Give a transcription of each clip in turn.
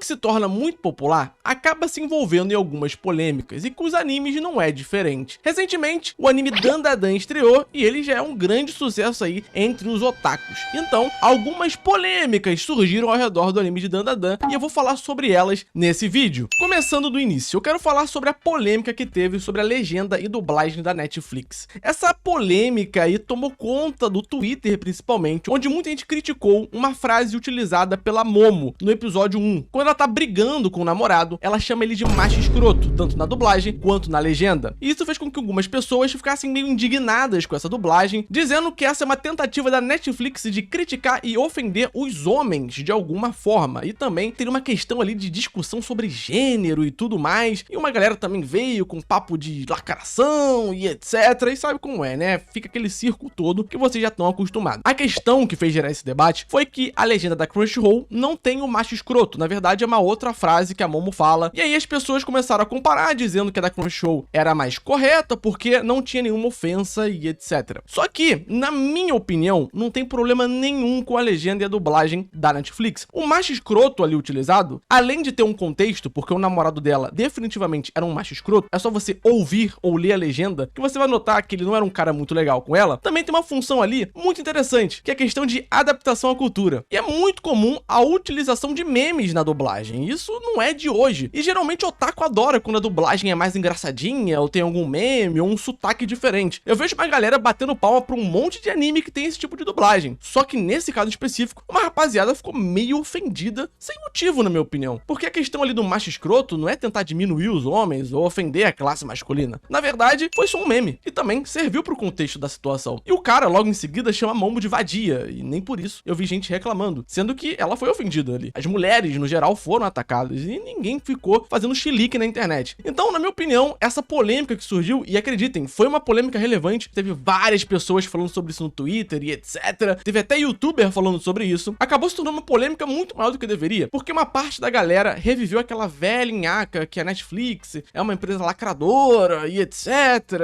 que se torna muito popular acaba se envolvendo em algumas polêmicas, e com os animes não é diferente. Recentemente, o anime Dandadan estreou e ele já é um grande sucesso aí entre os otakus. Então, algumas polêmicas surgiram ao redor do anime de Dandadan e eu vou falar sobre elas nesse vídeo. Começando do início, eu quero falar sobre a polêmica que teve sobre a legenda e dublagem da Netflix. Essa polêmica aí tomou conta do Twitter principalmente, onde muita gente criticou uma frase utilizada pela Momo no episódio 1. Quando ela tá brigando com o namorado, ela chama ele de macho escroto, tanto na dublagem quanto na legenda. E isso fez com que algumas pessoas ficassem meio indignadas com essa dublagem, dizendo que essa é uma tentativa da Netflix de criticar e ofender os homens de alguma forma. E também teria uma questão ali de discussão sobre gênero e tudo mais. E uma galera também veio com papo de lacração e etc. E sabe como é, né? Fica aquele circo todo que vocês já estão acostumados. A questão que fez gerar esse debate foi que a legenda da Crunchyroll não tem o macho escroto. Na verdade, é uma outra frase que a Momo fala. E aí as pessoas começaram a comparar, dizendo que a da Crunchyroll era mais correta porque não tinha nenhuma ofensa e etc. Só que, na minha opinião, não tem problema nenhum com a legenda e a dublagem da Netflix. O macho escroto ali utilizado, além de ter um contexto, porque o namorado dela definitivamente era um macho escroto, é só você ouvir ou ler a legenda que você vai notar que ele não era um cara muito legal com ela. Também tem uma função ali muito interessante, que é a questão de adaptação à cultura. E é muito comum a utilização de memes na dublagem. Isso não é de hoje. E geralmente o otaku adora quando a dublagem é mais engraçadinha, ou tem algum meme, ou um sotaque diferente. Eu vejo uma galera batendo palma pra um monte de anime que tem esse tipo de dublagem. Só que nesse caso específico, uma rapaziada ficou meio ofendida, sem motivo, na minha opinião. Porque a questão ali do macho escroto não é tentar diminuir os homens ou ofender a classe masculina. Na verdade, foi só um meme. E também serviu pro contexto da situação. E o cara, logo em seguida, chama a Momo de vadia. E nem por isso eu vi gente reclamando. Sendo que ela foi ofendida ali. As mulheres, no geral, foram atacadas. E ninguém ficou fazendo chilique na internet. Então, na minha opinião, essa polêmica que surgiu, e acreditem, foi uma polêmica relevante. Teve várias pessoas falando sobre isso no Twitter e etc. Teve até youtuber falando sobre isso. Acabou se tornando uma polêmica muito maior do que deveria. Porque uma parte da galera reviveu aquela velha nhaca que a Netflix é uma empresa lacradora e etc.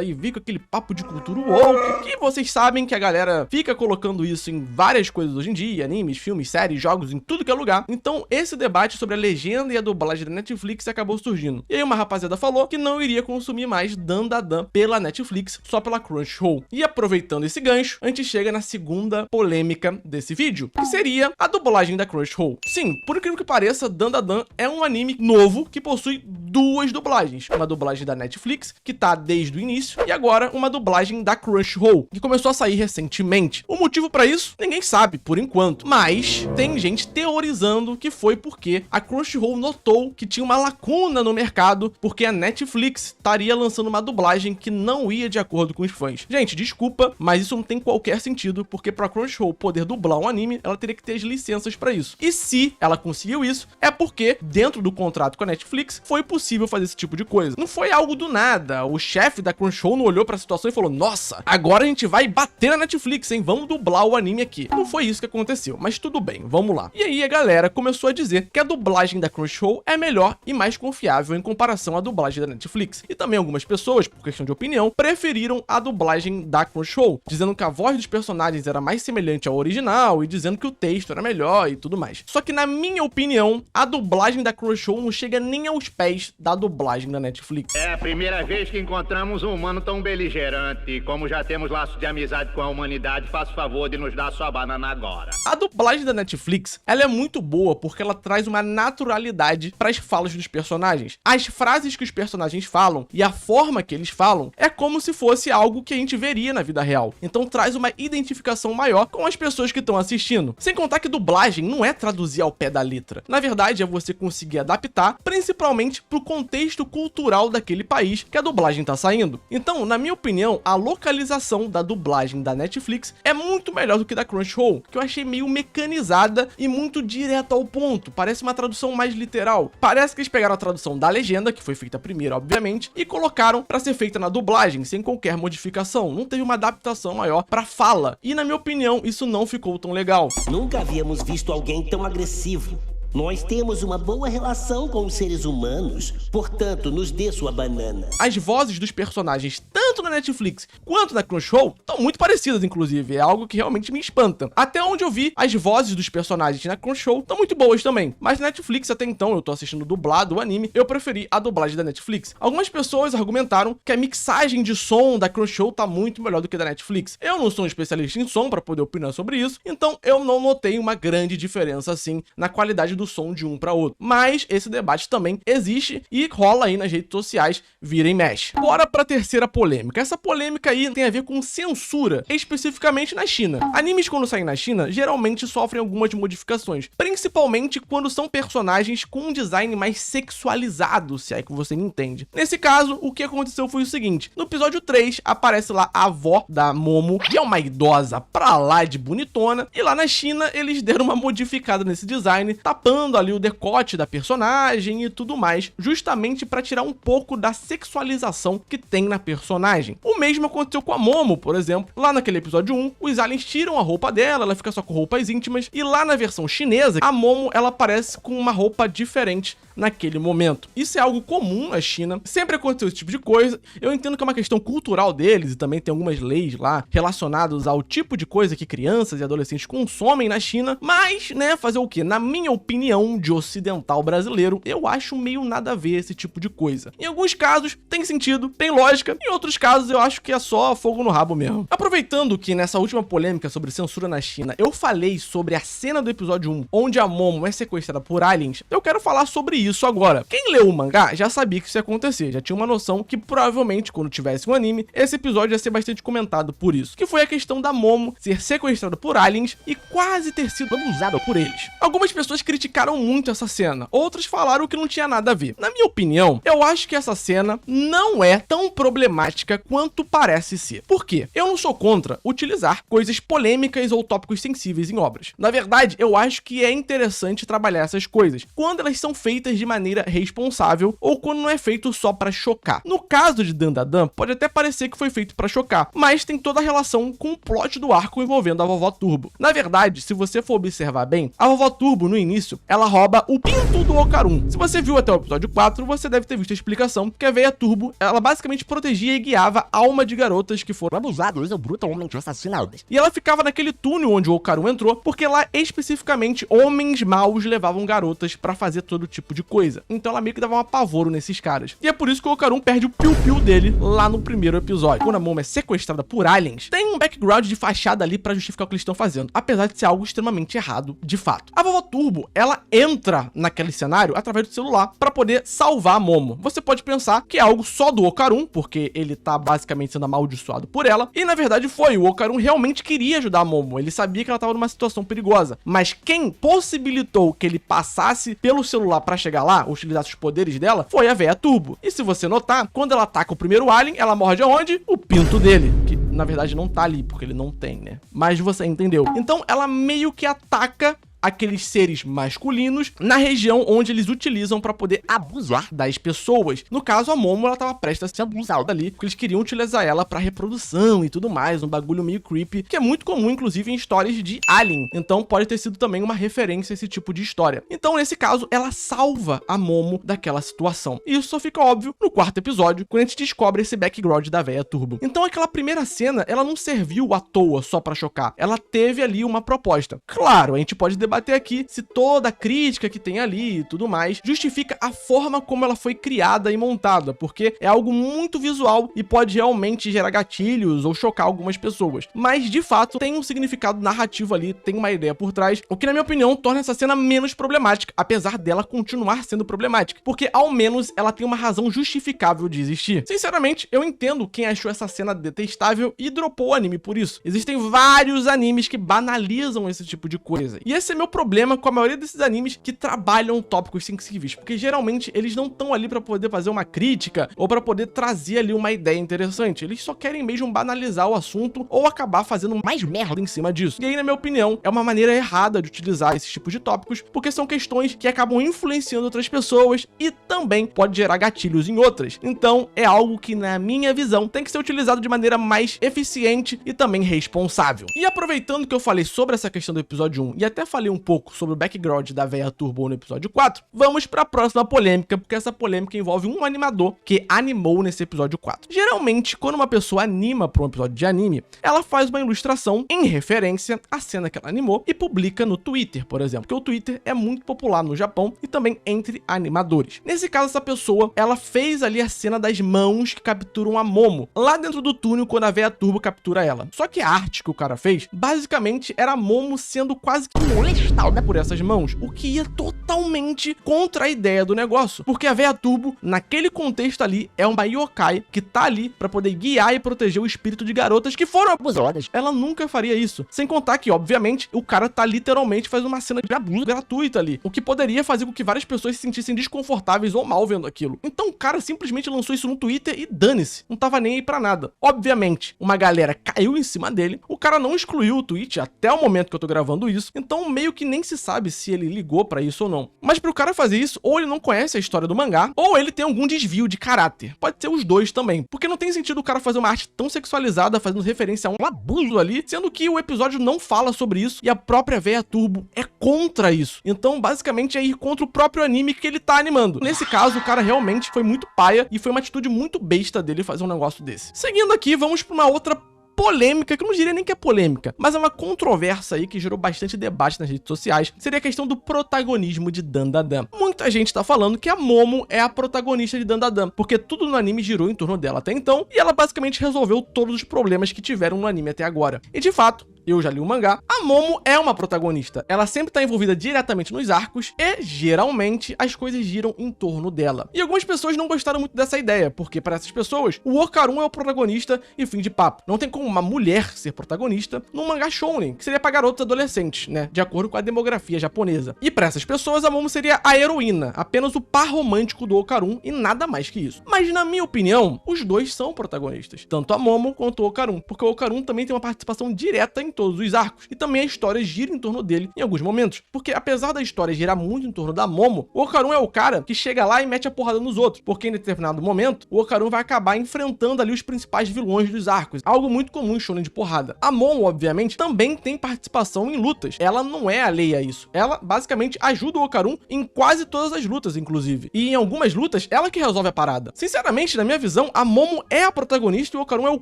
E vi com aquele papo de cultura woke, que vocês sabem que a galera fica colocando isso em várias coisas hoje em dia, animes, filmes, séries, jogos, em tudo que é lugar. Então esse debate sobre a legenda e a dublagem da Netflix acabou surgindo. E aí uma rapaziada falou que não iria consumir mais Dandadan pela Netflix, só pela Crunchyroll. E aproveitando esse gancho, a gente chega na segunda polêmica desse vídeo, que seria a dublagem da Crunchyroll. Sim, por incrível que pareça, Dandadan é um anime novo que possui duas dublagens. Uma dublagem da Netflix, que tá desde o início, e agora uma dublagem da Crunchyroll, que começou a sair recentemente. O motivo pra isso, ninguém sabe, por enquanto. Mas tem gente teorizando que foi porque a Crunchyroll notou que tinha uma lacuna no mercado, porque a Netflix estaria lançando uma dublagem que não ia de acordo com os fãs. Gente, desculpa, mas isso não tem qualquer sentido, porque pra Crunchyroll poder dublar um anime, ela teria que ter as licenças pra isso. E se ela conseguiu isso, é porque, dentro do contrato com a Netflix, foi possível fazer esse tipo de coisa. Não foi algo do nada. O chefe da Crunchyroll não olhou pra situação e falou: nossa, agora a gente vai bater na Netflix, hein? Vamos dublar o anime aqui. Não foi isso que aconteceu, mas tudo bem, vamos lá. E aí a galera começou a dizer que a dublagem da Crunchyroll é melhor e mais confiável em comparação à dublagem da Netflix. E também algumas pessoas, por questão de opinião, preferiram a dublagem da Crunchyroll, dizendo que a voz dos personagens era mais semelhante ao original e dizendo que o texto era melhor e tudo mais. Só que na minha opinião, a dublagem da Crunchyroll não chega nem aos pés da dublagem da Netflix. É a primeira vez que encontramos um humano tão beligerante. Como já temos laços de amizade com a humanidade, faça o favor de nos dar sua banana agora. A dublagem da Netflix, ela é muito boa porque ela traz uma naturalidade para as falas dos personagens. As frases que os personagens falam e a forma que eles falam é como se fosse algo que a gente veria na vida real. Então traz uma identificação maior com as pessoas que estão assistindo. Sem contar que dublagem não é traduzir ao pé da letra. Na verdade, é você conseguir adaptar, principalmente pro contexto cultural daquele país que a dublagem tá saindo. Então, na minha opinião, a localização da dublagem da Netflix é muito melhor do que da Crunchyroll, que eu achei meio mecanizada e muito direta ao ponto. Parece uma tradução mais literal. Parece que eles pegaram a tradução da legenda, que foi feita primeiro, obviamente, e colocaram pra ser feita na dublagem, sem qualquer modificação. Não teve uma adaptação maior pra fala. E, na minha opinião, isso não ficou tão legal. Nunca havíamos visto alguém tão agressivo. Nós temos uma boa relação com os seres humanos, portanto, nos dê sua banana. As vozes dos personagens, tanto na Netflix quanto na Crunchyroll, estão muito parecidas, inclusive. É algo que realmente me espanta. Até onde eu vi, as vozes dos personagens na Crunchyroll estão muito boas também. Mas na Netflix, até então, eu tô assistindo dublado o anime, eu preferi a dublagem da Netflix. Algumas pessoas argumentaram que a mixagem de som da Crunchyroll tá muito melhor do que da Netflix. Eu não sou um especialista em som para poder opinar sobre isso, então eu não notei uma grande diferença assim na qualidade do som de um para outro. Mas esse debate também existe e rola aí nas redes sociais, vira e mexe. Bora pra terceira polêmica. Essa polêmica aí tem a ver com censura, especificamente na China. Animes quando saem na China, geralmente sofrem algumas modificações, principalmente quando são personagens com um design mais sexualizado, se é que você me entende. Nesse caso, o que aconteceu foi o seguinte: no episódio 3, aparece lá a avó da Momo, que é uma idosa pra lá de bonitona, e lá na China eles deram uma modificada nesse design, tapando ali o decote da personagem e tudo mais, justamente pra tirar um pouco da sexualização que tem na personagem. O mesmo aconteceu com a Momo, por exemplo. Lá naquele episódio 1, os aliens tiram a roupa dela, ela fica só com roupas íntimas, e lá na versão chinesa, a Momo, ela aparece com uma roupa diferente naquele momento. Isso é algo comum na China, sempre aconteceu esse tipo de coisa. Eu entendo que é uma questão cultural deles e também tem algumas leis lá relacionadas ao tipo de coisa que crianças e adolescentes consomem na China, mas, né, fazer o quê? Na minha opinião de ocidental brasileiro, eu acho meio nada a ver esse tipo de coisa. Em alguns casos tem sentido, tem lógica, em outros casos eu acho que é só fogo no rabo mesmo. Aproveitando que nessa última polêmica sobre censura na China, eu falei sobre a cena do episódio 1, onde a Momo é sequestrada por aliens, eu quero falar sobre isso agora. Quem leu o mangá já sabia que isso ia acontecer, já tinha uma noção que provavelmente quando tivesse um anime, esse episódio ia ser bastante comentado por isso, que foi a questão da Momo ser sequestrada por aliens e quase ter sido abusada por eles. Algumas pessoas criticaram muito essa cena, outras falaram que não tinha nada a ver. Na minha opinião, eu acho que essa cena não é tão problemática quanto parece ser. Por quê? Eu não sou contra utilizar coisas polêmicas ou tópicos sensíveis em obras. Na verdade, eu acho que é interessante trabalhar essas coisas quando elas são feitas de maneira responsável ou quando não é feito só pra chocar. No caso de Dandadan, pode até parecer que foi feito pra chocar, mas tem toda a relação com o plot do arco envolvendo a Vovó Turbo. Na verdade, se você for observar bem, a Vovó Turbo, no início, ela rouba o pinto do Okarun. Se você viu até o episódio 4, você deve ter visto a explicação que a Veia Turbo, ela basicamente protegia e guiava a alma de garotas que foram abusadas ou brutalmente assassinadas. E ela ficava naquele túnel onde o Okarun entrou, porque lá especificamente homens maus levavam garotas pra fazer todo tipo de coisa. Então ela meio que dava um apavoro nesses caras. E é por isso que o Okarun perde o piu-piu dele lá no primeiro episódio. Quando a Momo é sequestrada por aliens, tem um background de fachada ali pra justificar o que eles estão fazendo, apesar de ser algo extremamente errado, de fato. A Vovó Turbo, ela entra naquele cenário através do celular pra poder salvar a Momo. Você pode pensar que é algo só do Okarun, porque ele tá basicamente sendo amaldiçoado por ela, e na verdade foi, o Okarun realmente queria ajudar a Momo, ele sabia que ela tava numa situação perigosa, mas quem possibilitou que ele passasse pelo celular pra chegar lá, utilizasse os poderes dela, foi a Veia Turbo. E se você notar, quando ela ataca o primeiro alien, ela morde aonde? O pinto dele, que na verdade não tá ali, porque ele não tem, né? Mas você entendeu. Então ela meio que ataca aqueles seres masculinos na região onde eles utilizam para poder abusar das pessoas. No caso, a Momo, ela tava prestes a ser abusada ali, porque eles queriam utilizar ela para reprodução e tudo mais, um bagulho meio creepy, que é muito comum, inclusive, em histórias de Alien. Então, pode ter sido também uma referência a esse tipo de história. Então, nesse caso, ela salva a Momo daquela situação. E isso só fica óbvio no quarto episódio, quando a gente descobre esse background da Veia Turbo. Então, aquela primeira cena, ela não serviu à toa só para chocar. Ela teve ali uma proposta. Claro, a gente pode debater aqui se toda a crítica que tem ali e tudo mais justifica a forma como ela foi criada e montada, porque é algo muito visual e pode realmente gerar gatilhos ou chocar algumas pessoas. Mas, de fato, tem um significado narrativo ali, tem uma ideia por trás, o que, na minha opinião, torna essa cena menos problemática, apesar dela continuar sendo problemática, porque, ao menos, ela tem uma razão justificável de existir. Sinceramente, eu entendo quem achou essa cena detestável e dropou o anime por isso. Existem vários animes que banalizam esse tipo de coisa, e esse é meu problema com a maioria desses animes que trabalham tópicos sensíveis, porque geralmente eles não estão ali pra poder fazer uma crítica ou pra poder trazer ali uma ideia interessante, eles só querem mesmo banalizar o assunto ou acabar fazendo mais merda em cima disso. E aí, na minha opinião, é uma maneira errada de utilizar esses tipos de tópicos, porque são questões que acabam influenciando outras pessoas e também pode gerar gatilhos em outras. Então, é algo que, na minha visão, tem que ser utilizado de maneira mais eficiente e também responsável. E aproveitando que eu falei sobre essa questão do episódio 1 e até falei falei um pouco sobre o background da Véia Turbo no episódio 4, vamos pra próxima polêmica, porque essa polêmica envolve um animador que animou nesse episódio 4. Geralmente, quando uma pessoa anima pra um episódio de anime, ela faz uma ilustração em referência à cena que ela animou e publica no Twitter, por exemplo, porque o Twitter é muito popular no Japão e também entre animadores. Nesse caso, essa pessoa, ela fez ali a cena das mãos que capturam a Momo, lá dentro do túnel quando a Véia Turbo captura ela. Só que a arte que o cara fez, basicamente, era a Momo sendo quase que molestada por essas mãos, o que ia totalmente contra a ideia do negócio, porque a Véia Turbo, naquele contexto ali, é uma yokai que tá ali pra poder guiar e proteger o espírito de garotas que foram abusadas. Ela nunca faria isso, sem contar que, obviamente, o cara tá literalmente fazendo uma cena de abuso gratuita ali, o que poderia fazer com que várias pessoas se sentissem desconfortáveis ou mal vendo aquilo. Então o cara simplesmente lançou isso no Twitter e dane-se, não tava nem aí pra nada. Obviamente, uma galera caiu em cima dele, o cara não excluiu o tweet até o momento que eu tô gravando isso, então meio que nem se sabe se ele ligou pra isso ou não. Mas pro cara fazer isso, ou ele não conhece a história do mangá, ou ele tem algum desvio de caráter. Pode ser os dois também, porque não tem sentido o cara fazer uma arte tão sexualizada, fazendo referência a um abuso ali, sendo que o episódio não fala sobre isso e a própria Véia Turbo é contra isso. Então, basicamente, é ir contra o próprio anime que ele tá animando. Nesse caso, o cara realmente foi muito paia e foi uma atitude muito besta dele fazer um negócio desse. Seguindo aqui, vamos pra uma outra polêmica, que eu não diria nem que é polêmica, mas é uma controvérsia aí que gerou bastante debate nas redes sociais, seria a questão do protagonismo de Dandadan. Muita gente tá falando que a Momo é a protagonista de Dandadan, porque tudo no anime girou em torno dela até então, e ela basicamente resolveu todos os problemas que tiveram no anime até agora. E de fato, eu já li o mangá, a Momo é uma protagonista. Ela sempre tá envolvida diretamente nos arcos e, geralmente, as coisas giram em torno dela. E algumas pessoas não gostaram muito dessa ideia, porque para essas pessoas, o Okarun é o protagonista e fim de papo. Não tem como uma mulher ser protagonista num mangá shounen, que seria para garotos adolescentes, né? De acordo com a demografia japonesa. E para essas pessoas, a Momo seria a heroína, apenas o par romântico do Okarun e nada mais que isso. Mas, na minha opinião, os dois são protagonistas. Tanto a Momo quanto o Okarun, porque o Okarun também tem uma participação direta em todos os arcos, e também a história gira em torno dele em alguns momentos, porque apesar da história girar muito em torno da Momo, o Okarun é o cara que chega lá e mete a porrada nos outros, porque em determinado momento, o Okarun vai acabar enfrentando ali os principais vilões dos arcos, algo muito comum em shonen de porrada. A Momo, obviamente, também tem participação em lutas, ela não é alheia a isso, ela basicamente ajuda o Okarun em quase todas as lutas, inclusive, e em algumas lutas, ela que resolve a parada. Sinceramente, na minha visão, a Momo é a protagonista e o Okarun é o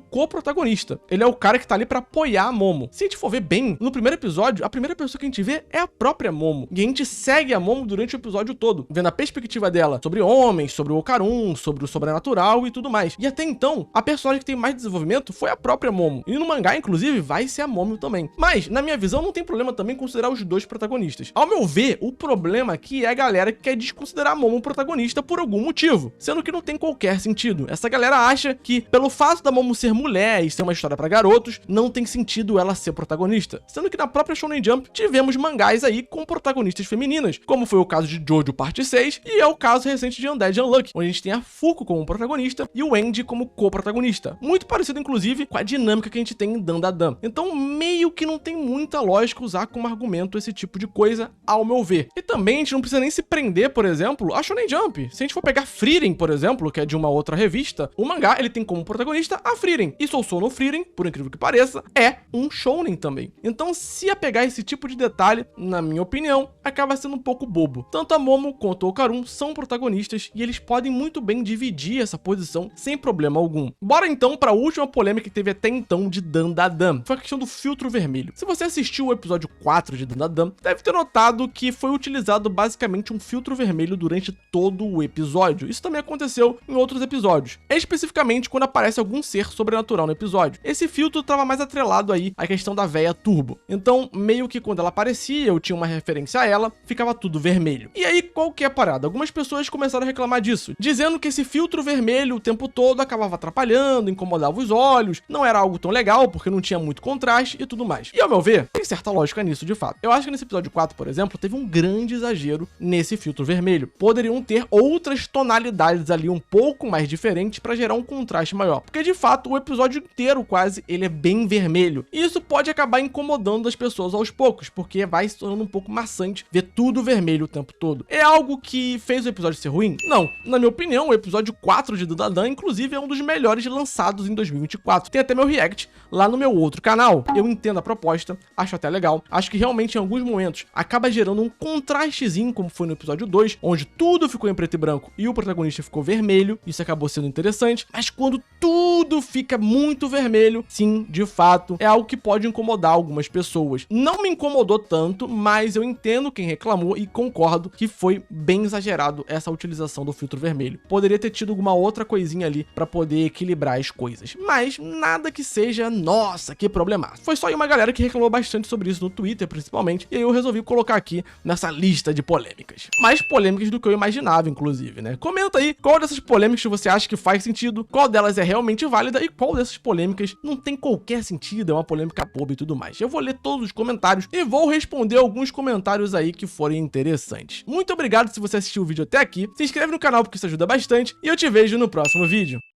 co-protagonista. Ele é o cara que tá ali pra apoiar a Momo. Se a gente for ver bem, no primeiro episódio, a primeira pessoa que a gente vê é a própria Momo. E a gente segue a Momo durante o episódio todo, vendo a perspectiva dela sobre homens, sobre o Okarun, sobre o sobrenatural e tudo mais. E até então, a personagem que tem mais desenvolvimento foi a própria Momo. E no mangá, inclusive, vai ser a Momo também. Mas, na minha visão, não tem problema também considerar os dois protagonistas. Ao meu ver, o problema aqui é a galera que quer desconsiderar a Momo protagonista por algum motivo, sendo que não tem qualquer sentido. Essa galera acha que, pelo fato da Momo ser mulher e ser uma história pra garotos, não tem sentido ela ser protagonista. Sendo que na própria Shonen Jump tivemos mangás aí com protagonistas femininas, como foi o caso de Jojo Parte 6 e é o caso recente de Undead Unluck, onde a gente tem a Fuko como protagonista e o Andy como co-protagonista. Muito parecido, inclusive, com a dinâmica que a gente tem em Dandadan. Então, meio que não tem muita lógica usar como argumento esse tipo de coisa, ao meu ver. E também a gente não precisa nem se prender, por exemplo, a Shonen Jump. Se a gente for pegar Frieren, por exemplo, que é de uma outra revista, o mangá, ele tem como protagonista a Frieren. E Sousou no Frieren, por incrível que pareça, é um shounen também. Então, se apegar esse tipo de detalhe, na minha opinião, acaba sendo um pouco bobo. Tanto a Momo quanto o Okarun são protagonistas e eles podem muito bem dividir essa posição sem problema algum. Bora então para a última polêmica que teve até então de Dandadan. Foi a questão do filtro vermelho. Se você assistiu o episódio 4 de Dandadan, deve ter notado que foi utilizado basicamente um filtro vermelho durante todo o episódio. Isso também aconteceu em outros episódios, especificamente quando aparece algum ser sobrenatural no episódio. Esse filtro estava mais atrelado aí à questão da Véia Turbo. Então, meio que quando ela aparecia, eu tinha uma referência a ela, ficava tudo vermelho. E aí, qual que é a parada? Algumas pessoas começaram a reclamar disso, dizendo que esse filtro vermelho o tempo todo acabava atrapalhando, incomodava os olhos, não era algo tão legal porque não tinha muito contraste e tudo mais. E ao meu ver, tem certa lógica nisso de fato. Eu acho que nesse episódio 4, por exemplo, teve um grande exagero nesse filtro vermelho. Poderiam ter outras tonalidades ali um pouco mais diferentes para gerar um contraste maior, porque de fato o episódio inteiro quase ele é bem vermelho. E isso pode pode acabar incomodando as pessoas aos poucos, porque vai se tornando um pouco maçante ver tudo vermelho o tempo todo. É algo que fez o episódio ser ruim? Não. Na minha opinião, o episódio 4 de Dandadan, inclusive, é um dos melhores lançados em 2024. Tem até meu react lá no meu outro canal. Eu entendo a proposta, acho até legal. Acho que realmente em alguns momentos acaba gerando um contrastezinho, como foi no episódio 2, onde tudo ficou em preto e branco e o protagonista ficou vermelho. Isso acabou sendo interessante, mas quando tudo fica muito vermelho, sim, de fato, é algo que pode incomodar algumas pessoas. Não me incomodou tanto, mas eu entendo quem reclamou e concordo que foi bem exagerado essa utilização do filtro vermelho. Poderia ter tido alguma outra coisinha ali pra poder equilibrar as coisas, mas nada que seja, nossa, que problemaço. Foi só aí uma galera que reclamou bastante sobre isso no Twitter, principalmente, e aí eu resolvi colocar aqui nessa lista de polêmicas. Mais polêmicas do que eu imaginava, inclusive, né? Comenta aí qual dessas polêmicas você acha que faz sentido, qual delas é realmente válida e qual dessas polêmicas não tem qualquer sentido, é uma polêmica boba e tudo mais. Eu vou ler todos os comentários e vou responder alguns comentários aí que forem interessantes. Muito obrigado se você assistiu o vídeo até aqui, se inscreve no canal porque isso ajuda bastante e eu te vejo no próximo vídeo.